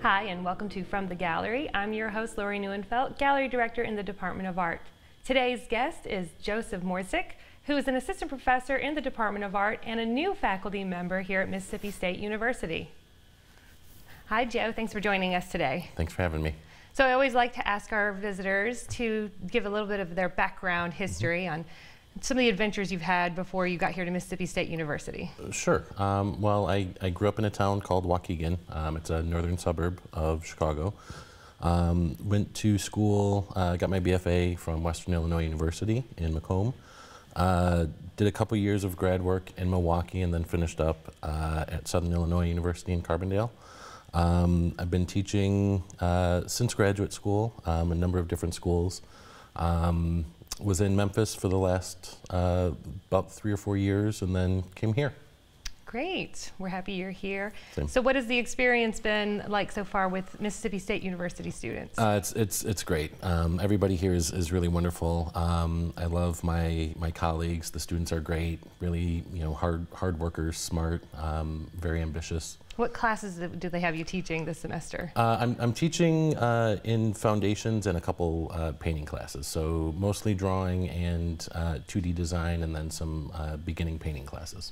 Hi, and welcome to From the Gallery. I'm your host, Lori Neuenfeldt, Gallery Director in the Department of Art. Today's guest is Joseph Morzuch, who is an assistant professor in the Department of Art and a new faculty member here at Mississippi State University. Hi, Joe. Thanks for joining us today. Thanks for having me. So I always like to ask our visitors to give a little bit of their background history on some of the adventures you've had before you got here to Mississippi State University. Sure. Well, I grew up in a town called Waukegan. It's a northern suburb of Chicago. Went to school, got my BFA from Western Illinois University in Macomb. Did a couple years of grad work in Milwaukee and then finished up at Southern Illinois University in Carbondale. I've been teaching since graduate school, a number of different schools. Was in Memphis for the last about 3 or 4 years and then came here. Great. We're happy you're here. Same. So what has the experience been like so far with Mississippi State University students? It's great. Everybody here is really wonderful. I love my colleagues. The students are great, really hard workers, smart, very ambitious. What classes do they have you teaching this semester? I'm teaching in foundations and a couple painting classes, so mostly drawing and 2D design and then some beginning painting classes.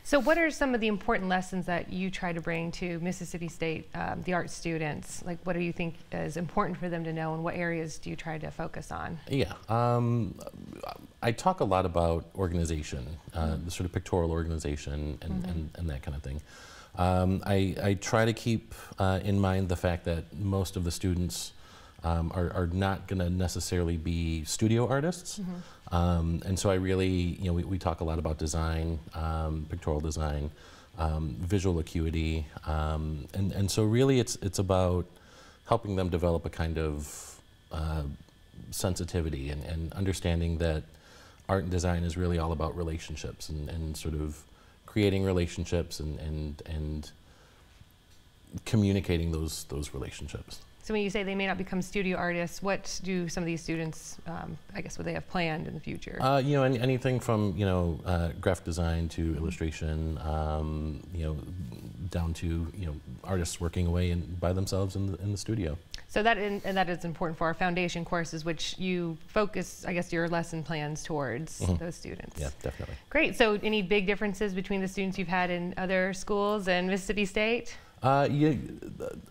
So what are some of the important lessons that you try to bring to Mississippi State, the art students? Like, what do you think is important for them to know, and what areas do you try to focus on? Yeah, I talk a lot about organization, the sort of pictorial organization and that kind of thing. I try to keep in mind the fact that most of the students are not going to necessarily be studio artists. And so I really, we talk a lot about design, pictorial design, visual acuity, and so really it's about helping them develop a kind of sensitivity and understanding that art and design is really all about relationships and sort of creating relationships and communicating those relationships. So when you say they may not become studio artists, what do some of these students, I guess, what they have planned in the future? Anything from graphic design to illustration, down to artists working away by themselves in the studio. So that is important for our foundation courses, which you focus, I guess, your lesson plans towards those students. Yeah, definitely. Great. So any big differences between the students you've had in other schools and Mississippi State? Yeah,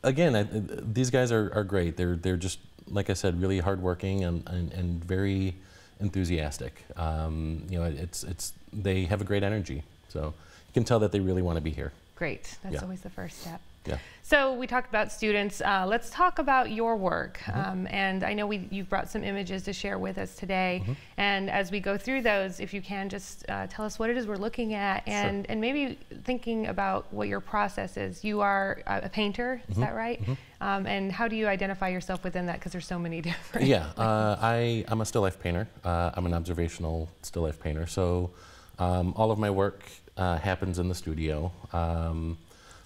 again, these guys are great. They're just, like I said, really hardworking and very enthusiastic. They have a great energy, so you can tell that they really want to be here. Great. That's always the first step. Yeah. So we talked about students. Let's talk about your work. And I know you've brought some images to share with us today. And as we go through those, if you can just tell us what it is we're looking at and maybe thinking about what your process is. You are a painter, is that right? And how do you identify yourself within that? Because there's so many different. Yeah, I'm a still life painter. I'm an observational still life painter. So all of my work happens in the studio.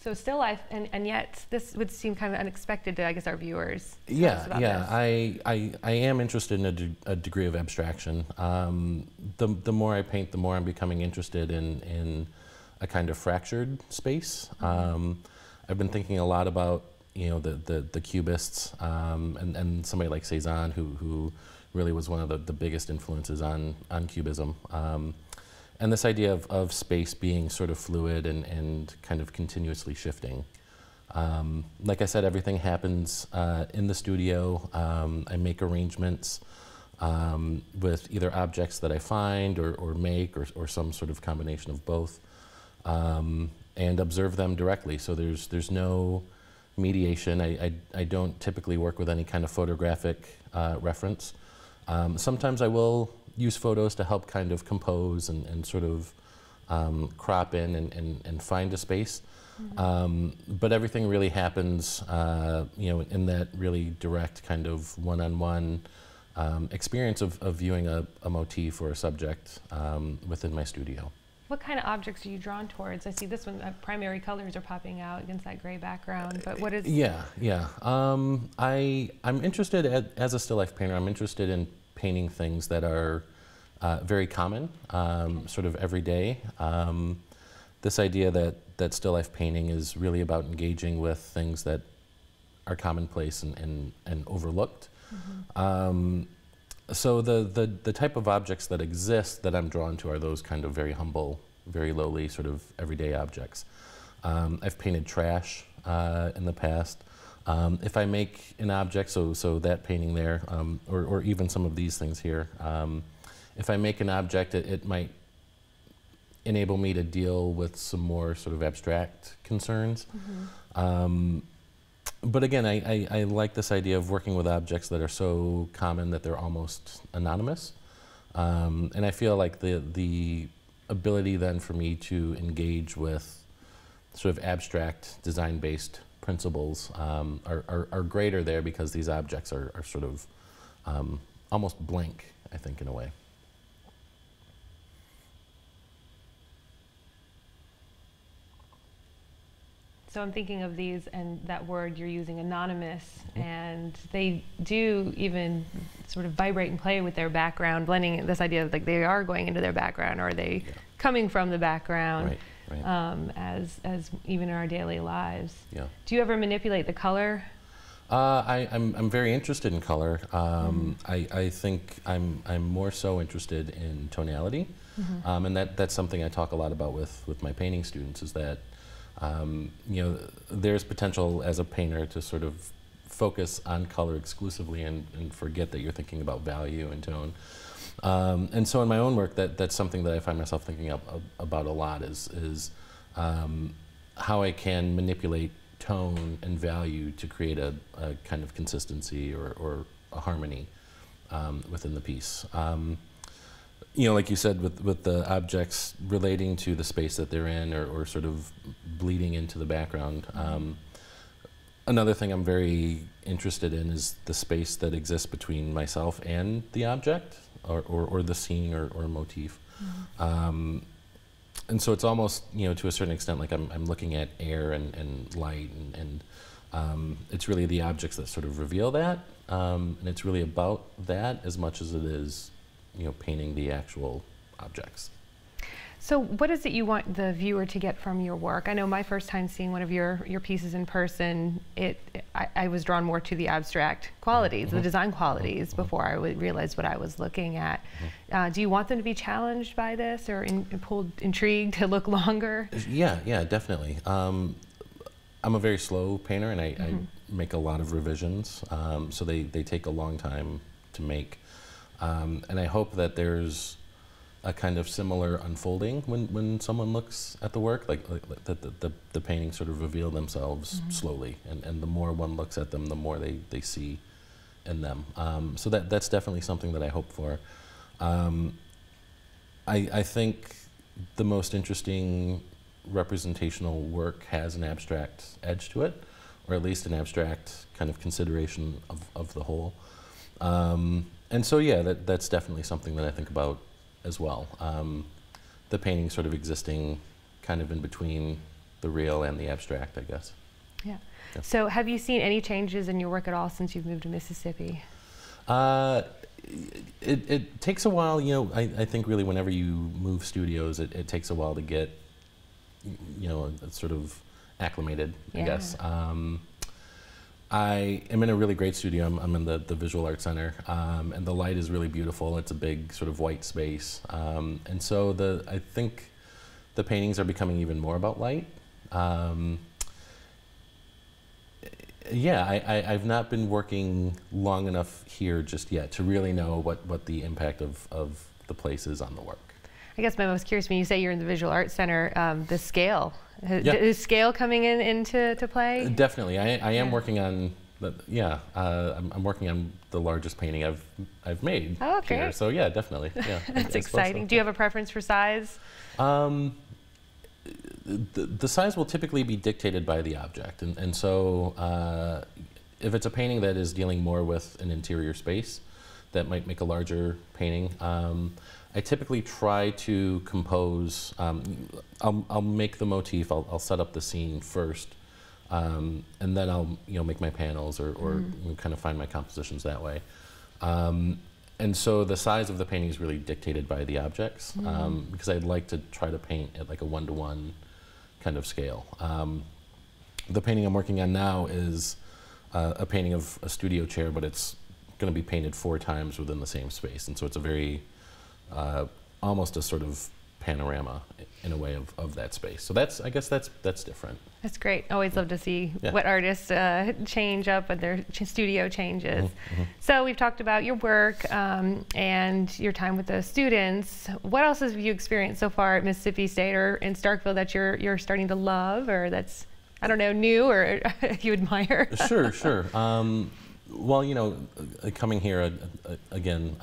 So still life, and yet this would seem kind of unexpected to, I guess, our viewers. Yeah. I am interested in a degree of abstraction. The more I paint, the more I'm becoming interested in a kind of fractured space. I've been thinking a lot about the cubists and somebody like Cézanne, who really was one of the biggest influences on Cubism. And this idea of space being sort of fluid and kind of continuously shifting. Like I said, everything happens in the studio. I make arrangements with either objects that I find or make or some sort of combination of both, and observe them directly. So there's no mediation. I don't typically work with any kind of photographic reference. Sometimes I will use photos to help kind of compose and sort of crop in and find a space. But everything really happens, in that really direct kind of one-on-one experience of viewing a motif or a subject within my studio. What kind of objects are you drawn towards? I see this one, primary colors are popping out against that gray background, but what is... Yeah. I'm interested, as a still life painter, I'm interested in painting things that are very common, sort of everyday. This idea that still life painting is really about engaging with things that are commonplace and overlooked. So the type of objects that exist that I'm drawn to are those kind of very humble, very lowly, sort of everyday objects. I've painted trash in the past. If I make an object, so that painting there, or even some of these things here, if I make an object, it might enable me to deal with some more sort of abstract concerns. But again, I like this idea of working with objects that are so common that they're almost anonymous. And I feel like the ability then for me to engage with sort of abstract design-based principles are greater there because these objects are sort of almost blank, I think, in a way. So I'm thinking of these and that word you're using, anonymous, and they do even sort of vibrate and play with their background, blending this idea of like they are going into their background, or are they coming from the background, as even in our daily lives. Do you ever manipulate the color? I'm very interested in color. I think I'm more so interested in tonality, and that's something I talk a lot about with my painting students, is that you know, there's potential as a painter to sort of focus on color exclusively and forget that you're thinking about value and tone. And so in my own work, that's something that I find myself thinking about a lot, is how I can manipulate tone and value to create a kind of consistency or a harmony within the piece. You know, like you said, with the objects relating to the space that they're in, or sort of bleeding into the background. Another thing I'm very interested in is the space that exists between myself and the object, or the scene or motif. And so it's almost, you know, to a certain extent, like I'm looking at air and light, and it's really the objects that sort of reveal that, and it's really about that as much as it is, you know, painting the actual objects. So what is it you want the viewer to get from your work? I know my first time seeing one of your pieces in person, I was drawn more to the abstract qualities, the design qualities, before I realized what I was looking at. Do you want them to be challenged by this, or intrigued to look longer? Yeah, definitely. I'm a very slow painter, and I make a lot of revisions, so they take a long time to make. And I hope that there's a kind of similar unfolding when someone looks at the work, like that the paintings sort of reveal themselves slowly, and the more one looks at them, the more they see in them. So that's definitely something that I hope for. I think the most interesting representational work has an abstract edge to it, or at least an abstract kind of consideration of the whole. And so, yeah, that's definitely something that I think about as well. The painting sort of existing kind of in between the real and the abstract, I guess. Yeah. So have you seen any changes in your work at all since you've moved to Mississippi? It takes a while, you know, I think really whenever you move studios, it takes a while to get, you know, sort of acclimated, I guess. I am in a really great studio. I'm in the Visual Arts Center, and the light is really beautiful. It's a big sort of white space, and so I think the paintings are becoming even more about light. Yeah, I've not been working long enough here just yet to really know what the impact of the place is on the work. I guess I'm most curious, when you say you're in the Visual Arts Center, the scale. Is scale coming into play? Definitely. I am working on, I'm working on the largest painting I've made here. So yeah, definitely. Yeah, That's exciting. So. Do you have a preference for size? The size will typically be dictated by the object, and so if it's a painting that is dealing more with an interior space, that might make a larger painting. I typically try to compose, I'll make the motif, I'll set up the scene first, and then I'll make my panels or kind of find my compositions that way. And so the size of the painting is really dictated by the objects, because I'd like to try to paint at like a 1-to-1 kind of scale. The painting I'm working on now is a painting of a studio chair, but it's going to be painted 4 times within the same space, and so it's a very almost a sort of panorama in a way of that space. So I guess that's different. That's great. Always love to see what artists change up when their studio changes. So we've talked about your work and your time with the students. What else have you experienced so far at Mississippi State or in Starkville that you're starting to love, or that's, I don't know, new or you admire? Sure. Well, you know, coming here again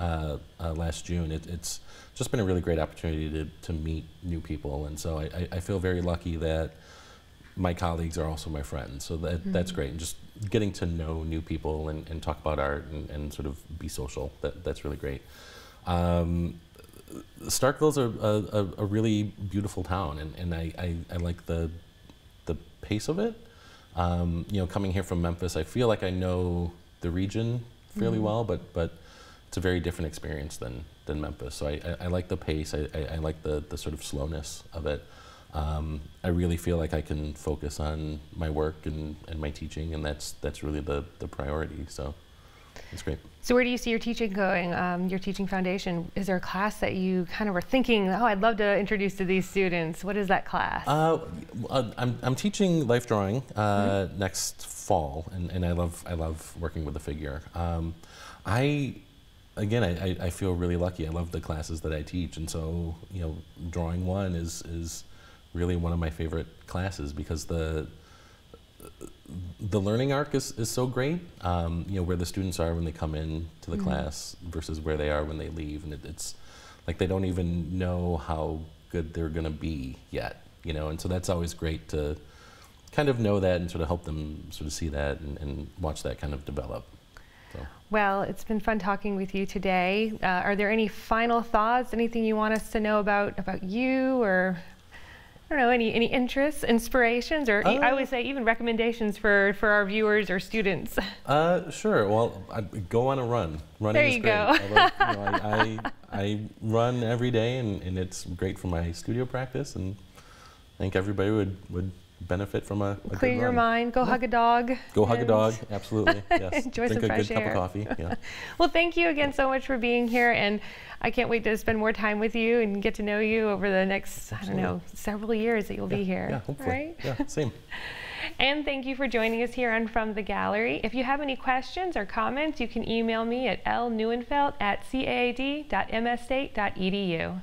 last June, it's just been a really great opportunity to meet new people, and so I feel very lucky that my colleagues are also my friends. So that's great, and just getting to know new people and talk about art and sort of be social. That's really great. Starkville's a really beautiful town, and I like the pace of it. You know, coming here from Memphis, I feel like I know the region fairly well, but it's a very different experience than Memphis. So I like the pace. I like the sort of slowness of it. I really feel like I can focus on my work and my teaching, and that's really the priority. So it's great. So where do you see your teaching going? Your teaching foundation, is there a class that you kind of were thinking, oh, I'd love to introduce to these students? What is that class? I'm teaching life drawing next fall, and I love working with the figure. I feel really lucky. I love the classes that I teach, and so, you know, drawing one is really one of my favorite classes because the learning arc is so great. You know, where the students are when they come in to the class versus where they are when they leave, and it's like they don't even know how good they're going to be yet. You know, and so that's always great to kind of know that and sort of help them sort of see that and watch that kind of develop. So. Well, it's been fun talking with you today. Are there any final thoughts, anything you want us to know about you, or I don't know, any interests, inspirations, or I always say even recommendations for our viewers or students? Sure. Well, go on a run. Running there is you great. go. I run every day, and it's great for my studio practice, and I think everybody would benefit from a clear good your run. mind. Go hug a dog. Go hug a dog. Absolutely. Yes. Enjoy Drink some fresh a good air. cup of coffee. Yeah. Well, thank you again so much for being here, and I can't wait to spend more time with you and get to know you over the next, I don't know, several years that you'll be here. Yeah, hopefully. Right? Yeah, same. And thank you for joining us here on From the Gallery. If you have any questions or comments, you can email me at lneuenfeldt@caad.msstate.edu.